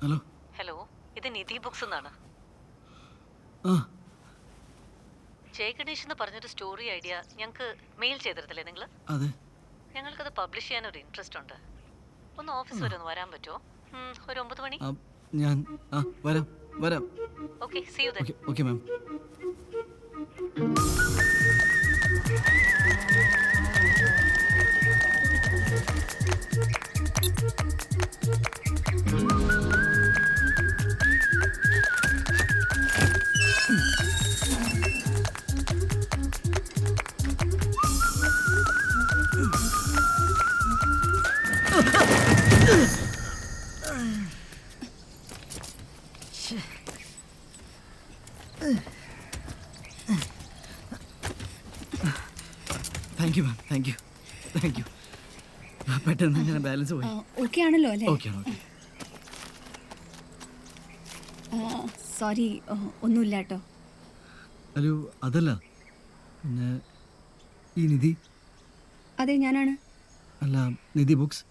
Hello hello, ഇത് നിധി books എന്നാണ്. ആ ജയഗണേഷ് എന്ന് പറഞ്ഞൊരു സ്റ്റോറി ഐഡിയ ഞങ്ങൾക്ക് മെയിൽ ചെയ്തിരുന്നില്ലേ നിങ്ങൾ? അതെ. ഞങ്ങൾക്കത് പബ്ലിഷ് ചെയ്യാനൊരു ഇൻട്രസ്റ്റ് ഉണ്ട്. ഒന്ന് ഓഫീസ് വരെ ഒന്ന് വരാൻ പറ്റുമോ? ഒരു 9 മണി. ഞാൻ വരാം വരാം. Okay, see you then. Okay ma'am. Thank you ma'am, thank you thank you. പെട്ടെന്ന് ഞാൻ ബാലൻസ് പോയി. ഓക്കെ ആണല്ലോ അല്ലേ? ഓക്കെ ആണ്. ഓക്കെ. സോറി, ഒന്നുമില്ല കേട്ടോ. ഹലോ, അതല്ല, പിന്നെ ഈ നിധി. അതെ, ഞാനാണ്. അല്ല, നിധി ബുക്സ്.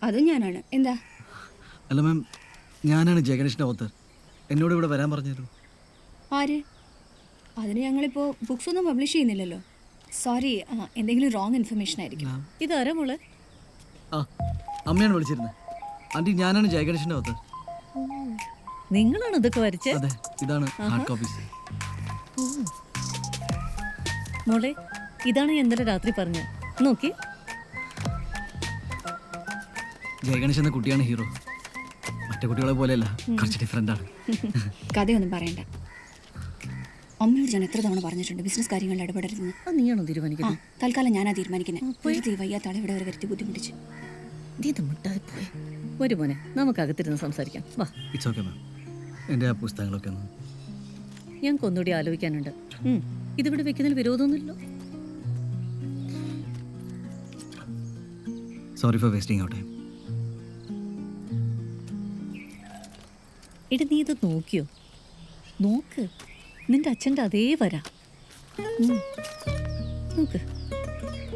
അതും ഞാനാണ്. എന്താ? അല്ല മാം, ഞാനാണ് ജയഗണേഷിൻ്റെ ഓത്തർ. എന്നോട് ഇവിടെ വരാൻ പറഞ്ഞല്ലോ. ആര്? അതിന് ഞങ്ങളിപ്പോൾ ബുക്സ് ഒന്നും പബ്ലിഷ് ചെയ്യുന്നില്ലല്ലോ. സോറി, എന്തെങ്കിലും റോങ് ഇൻഫർമേഷൻ ആയിരിക്കും. ഇതാരാ മോളെ? ആ, അമ്മയാണ് വിളിച്ചിരുന്നത്. ആൻറ്റി, ഞാനാണ് ജയഗണേഷിൻ്റെ ഓത്തർ. നിങ്ങളാണ് ഇതൊക്കെ വരച്ചത്? അതെ, ഇതാണ് ഹാർഡ് കോപ്പീസ്. മോളെ, ഇതാണ് ഞാൻ ഇന്നലെ രാത്രി പറഞ്ഞത്. നോക്കി. ജയഗണേഷ് എന്ന കുട്ടിയാണ് ഹീറോ. മറ്റേ കുട്ടികളെ പോലെയല്ല, കുറച്ച് ഡിഫറെൻ്റ് ആണ്. കഥയൊന്നും പറയണ്ട. അമ്മയോട് ഞാൻ എത്ര തവണ പറഞ്ഞിട്ടുണ്ട് ബിസിനസ് കാര്യങ്ങളിൽ ഇടപെടരുതെന്ന്. നീയാണോ തീരുമാനിക്കുന്നത്? തൽക്കാലം ഞാനാ തീരുമാനിക്കുന്നത്. വയ്യാത്ത ആളെ ഇവിടെ വരെ വരുത്തി ബുദ്ധിമുട്ടിച്ച്. ഒരു മോനെ, നമുക്ക് അകത്തിരുന്ന് സംസാരിക്കാം. വാ. It's okay ma'am. എൻ്റെ ആ പുസ്തകങ്ങളൊക്കെ ഒന്ന്. ഞങ്ങൾക്ക് ഒന്നുകൂടി ആലോചിക്കാനുണ്ട്. ഇതിവിടെ വെക്കുന്നതിൽ വിരോധമൊന്നുമില്ലല്ലോ. Sorry for wasting our time. എടി, നീ ഇത് നോക്കിയോ? നോക്ക്, നിന്റെ അച്ഛൻ്റെ അതേ വരാ. നോക്ക്,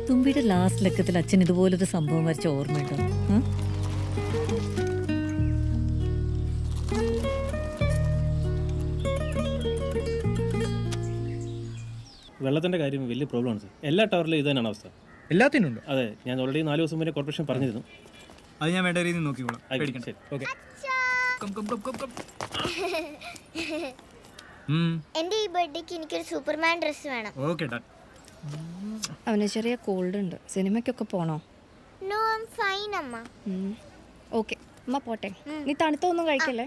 തുമ്പിയുടെ ലാസ്റ്റ് ലക്കത്തിൽ അച്ഛൻ ഇതുപോലൊരു സംഭവം വരച്ച ഓർമ്മയുണ്ടോ? വെള്ളത്തിൻ്റെ കാര്യം വലിയ പ്രോബ്ലമാണ് സാർ. എല്ലാ ടവറിലും ഇത് തന്നെയാണ് അവസ്ഥ. എല്ലാത്തിനും ഉണ്ട്. അതെ, ഞാൻ ഓൾറെഡി 4 ദിവസം മുന്നേ കോർപ്പറേഷൻ പറഞ്ഞിരുന്നു. അത് ഞാൻ വേണ്ട രീതിയിൽ നോക്കിക്കോളാം. ശരി. ഓക്കെ. എന്റെ ഈ ബർത്ത്ഡേക്ക് എനിക്കൊരു സൂപ്പർമാൻ ഡ്രസ് വേണം. Okay done. അവന് ചെറിയ കോൾഡ് ഉണ്ട്. സിനിമയ്ക്കൊക്കെ പോണോ? നോ, ഐ ആം ഫൈൻ അമ്മ. ഓക്കെ അമ്മ, പോട്ടെ. നീ തണുത്തൊന്നും കഴിക്കല്ലേ.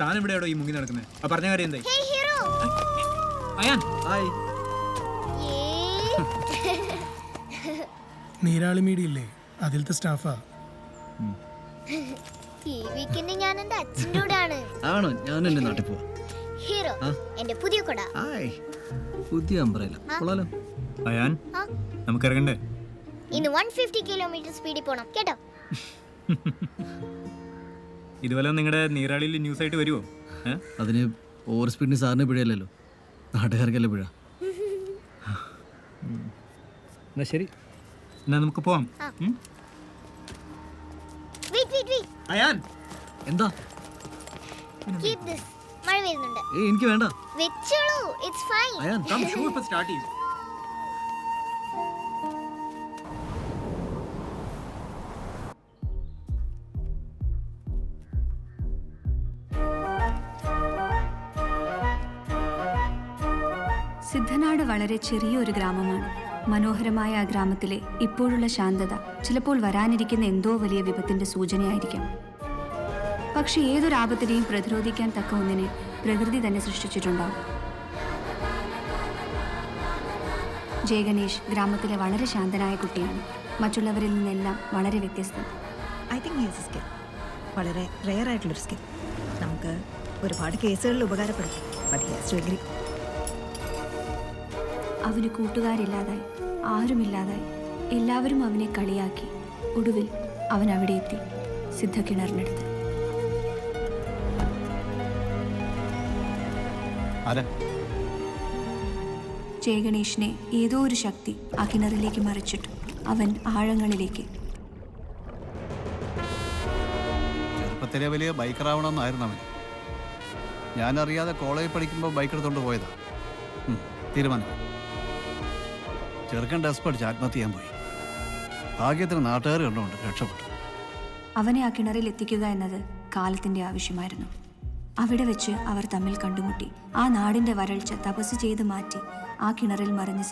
താൻ ഇവിടെ എവിടെയോ ഈ മുങ്ങി നടക്കുന്നത്? ആ പറഞ്ഞ കാര്യം എന്തായി? ഹേ ഹീറോ. അയാൻ, ഹായ്. നീരാളി മീഡിയല്ലേ, അതിലത്തെ സ്റ്റാഫാ. ഈ വീക്കെൻഡ് ഞാൻ എന്റെ അച്ഛൻ്റെ കൂടെയാണ്. ആണോ? ഞാൻ എൻ്റെ നാട്ടിൽ പോവാ. ഹീറോ, എന്റെ പുതിയ കൊട. ഹായ്. പുതിയ അംബ്രല്ല കൊള്ളാലോ. അയാൻ, നമുക്ക് ഇറങ്ങണ്ടേ? ഇന്ന് 150 കിലോമീറ്റർ സ്പീഡിൽ പോണം കേട്ടോ. ഇതുപോലെ നിങ്ങളുടെ നീരാളിയിൽ ന്യൂസ് ആയിട്ട് വരുമോ? അതിന് ഓവർ സ്പീഡിന് സാറിന് പിഴയല്ലല്ലോ, നാട്ടുകാർക്കല്ലേ പിഴ. എന്നാ ശരി, എന്നാ നമുക്ക് പോവാം. വെയിറ്റ്. അയാൻ, എന്താ? Keep this. മഴ വരുന്നുണ്ട്. എനിക്ക് വേണ്ട. വെച്ചോളൂ, ഇറ്റ്സ് ഫൈൻ. അയാൻ, ഷോ ഇപ്പോ സ്റ്റാർട്ട് ചെയ്യും. സിദ്ധനാട് വളരെ ചെറിയൊരു ഗ്രാമമാണ്. മനോഹരമായ ആ ഗ്രാമത്തിലെ ഇപ്പോഴുള്ള ശാന്തത ചിലപ്പോൾ വരാനിരിക്കുന്ന എന്തോ വലിയ വിപത്തിന്റെ സൂചനയായിരിക്കാം. പക്ഷെ ഏതൊരാപത്തിനെയും പ്രതിരോധിക്കാൻ തക്ക ഒന്നിനെ പ്രകൃതി തന്നെ സൃഷ്ടിച്ചിട്ടുണ്ടാവും. ജയഗണേഷ് ഗ്രാമത്തിലെ വളരെ ശാന്തനായ കുട്ടിയാണ്. മറ്റുള്ളവരിൽ നിന്നെല്ലാം വളരെ വ്യത്യസ്തം. I think he has a skill. വളരെ റെയർ ആയിട്ടുള്ളൊരു സ്കിൽ. നമുക്ക് ഒരുപാട് കേസുകളിൽ ഉപകാരപ്പെടും. But he has to agree. അവന് കൂട്ടുകാരില്ലാതായി, ആരുമില്ലാതായി. എല്ലാവരും അവനെ കളിയാക്കി. ഒടുവിൽ അവൻ അവിടെ എത്തി, സിദ്ധ കിണറിനടുത്ത്. ജയഗണേഷിനെ ഏതോ ഒരു ശക്തി ആ കിണറിലേക്ക് മറിച്ചിട്ടു. അവൻ ആഴങ്ങളിലേക്ക്. ചെറുപ്പത്തിലെ വലിയ ബൈക്കറാവണമെന്നായിരുന്നു അവന്. ഞാനറിയാതെ കോളേജിൽ പഠിക്കുമ്പോൾ ബൈക്ക് എടുത്തുകൊണ്ട് പോയതാ. തീരുമാനം. ചെറുക്കൻ ഡസ് പഠിച്ച് ആത്മഹത്യ ചെയ്യാൻ പോയി. ഭാഗ്യത്തിന് നാട്ടുകാർ കണ്ടുകൊണ്ട് രക്ഷപ്പെട്ടു. അവനെ ആ കിണറിൽ എത്തിക്കുക എന്നത് കാലത്തിന്റെ ആവശ്യമായിരുന്നു. അവിടെ വെച്ച് അവർ തമ്മിൽ കണ്ടുമുട്ടി. ആ നാടിന്റെ വരൾച്ച തപസ് ചെയ്ത് മാറ്റി ആ കിണറിൽ മറിഞ്ഞ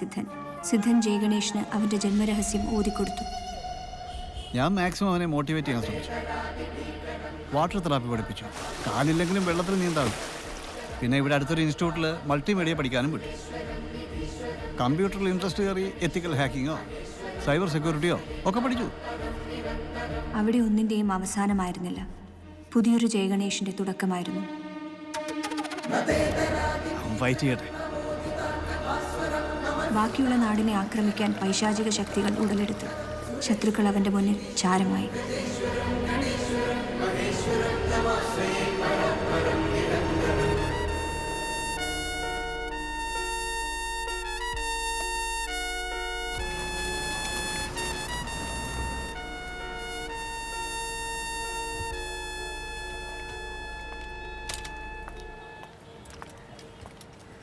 സിദ്ധൻ ജയഗണേഷിന് അവന്റെ ജന്മരഹസ്യം ഓതിക്കൊടുത്തു. ഞാൻ മാക്സിമം അവനെ മോട്ടിവേറ്റ് ചെയ്യാൻ ശ്രമിച്ചു. വാട്ടർ തെറാപ്പി പഠിപ്പിച്ചു. കാലില്ലെങ്കിലും വെള്ളത്തിൽ നീന്താവും. പിന്നെ ഇവിടെ അടുത്തൊരു ഇൻസ്റ്റിറ്റ്യൂട്ടിൽ മൾട്ടിമീഡിയ പഠിക്കാനും വിട്ടു. കമ്പ്യൂട്ടറിൽ ഇൻട്രസ്റ്റ് കയറി എത്തിക്കൽ ഹാക്കിങ്ങോ സൈബർ സെക്യൂരിറ്റിയോ ഒക്കെ പഠിച്ചു. അവിടെ ഒന്നിന്റെയും അവസാനമായിരുന്നില്ല, പുതിയൊരു ജയഗണേഷിന്റെ തുടക്കമായിരുന്നു. ഫൈറ്റ് ചെയ്യട്ടെ. ബാക്കിയുള്ള നാടിനെ ആക്രമിക്കാൻ പൈശാചിക ശക്തികൾ ഉടലെടുത്തു. ശത്രുക്കൾ അവന്റെ മുന്നിൽ ചാരമായി.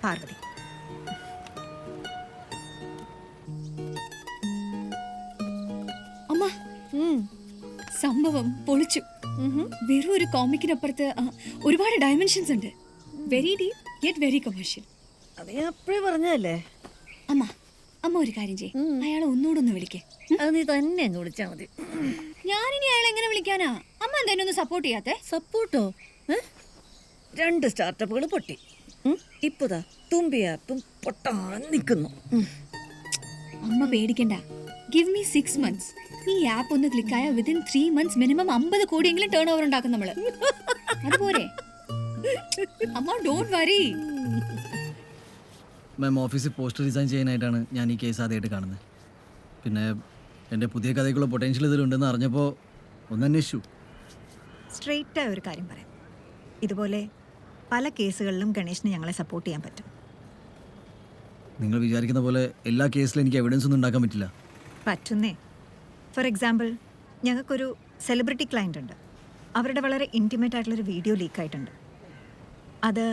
പാർവതി, അമ്മ സംഭവം പൊളിച്ചു. വെറും ഒരു കോമിക്കിനപ്പുറത്ത് ഒരുപാട് ഡയമെൻഷൻസ് ഉണ്ട്. Very deep yet very commercial. അത് ഞാൻ അപ്പോഴേ പറഞ്ഞതല്ലേ. അമ്മ അമ്മ ഒരു കാര്യം ചെയ്യ്, അയാളെ ഒന്നുകൂടെ വിളിക്കേ. അത് നീ തന്നെ അങ്ങ് വിളിച്ചാൽ മതി. ഞാനിനി അയാളെ എങ്ങനെ വിളിക്കാനാ? അമ്മ എന്തായാലും ഒന്ന് സപ്പോർട്ട് ചെയ്യാത്തെ? സപ്പോർട്ടോ? 2 സ്റ്റാർട്ടപ്പുകൾ പൊട്ടി. ഇപ്പതാ തുമ്പി ആപ്പും പൊട്ടാൻ നിൽക്കുന്നു. അമ്മ പേടിക്കണ്ട. Give me 6 months. ഈ ആപ്പ് ഒന്ന് ക്ലിക്കായ വിതിൻ 3 months മിനിമം 50 കോടിയെങ്കിലും ടേൺ ഓവർ ഉണ്ടാക്കും നമ്മള്. അതുപോലെ അമ്മ ഡോണ്ട് വറി. മാം, ഓഫീസിൽ പോസ്റ്റർ ഡിസൈൻ ചെയ്യാനായിട്ടാണ് ഞാൻ ഈ കേസ് ആദ്യമായിട്ട് കാണുന്നത്. പിന്നെ എൻ്റെ പുതിയ കഥയ്ക്കുള്ള പൊട്ടൻഷ്യൽ ഇതിലുണ്ടെന്ന് അറിഞ്ഞപ്പോൾ ഒന്ന് അന്വേഷിച്ചു. സ്ട്രെയിറ്റായ ഒരു കാര്യം പറയാം. ഇതുപോലെ പല കേസുകളിലും ഗണേഷിന് ഞങ്ങളെ സപ്പോർട്ട് ചെയ്യാൻ പറ്റും. നിങ്ങൾ വിചാരിക്കുന്ന പോലെ എല്ലാ കേസിലും എനിക്ക് എവിഡൻസ് ഒന്നും ഉണ്ടാക്കാൻ പറ്റില്ല. പറ്റുന്നേ. ഫോർ എക്സാമ്പിൾ, ഞങ്ങൾക്കൊരു സെലിബ്രിറ്റി ക്ലയൻ്റ് ഉണ്ട്. അവരുടെ വളരെ ഇൻറ്റിമേറ്റ് ആയിട്ടുള്ളൊരു വീഡിയോ ലീക്കായിട്ടുണ്ട്. അത്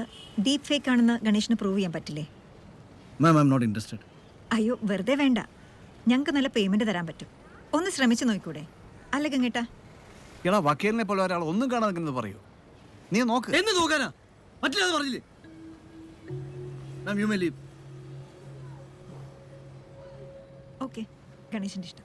ഡീപ്പ് ഫേക്ക് ആണെന്ന് ഗണേഷിന് പ്രൂവ് ചെയ്യാൻ പറ്റില്ലേ? മാം, ഐ എം നോട്ട് ഇൻട്രസ്റ്റഡ്. അയ്യോ, വെറുതെ വേണ്ട. ഞങ്ങൾക്ക് നല്ല പേയ്മെൻറ്റ് തരാൻ പറ്റും. ഒന്ന് ശ്രമിച്ചു നോക്കൂടെ? അല്ല ഗംഗേട്ടാ? എടാ, വക്കീലിനെ പോലെ ഒരാൾ ഒന്നും കാണാതെ പറയൂ. നീ നോക്ക്. എന്ന് നോക്കാനാ? മറ്റില്ലാതെ പറഞ്ഞില്ലേ മാം, യു മേ ലീവ്. ഓക്കെ, ഗണേഷിൻ്റെ ഇഷ്ടം.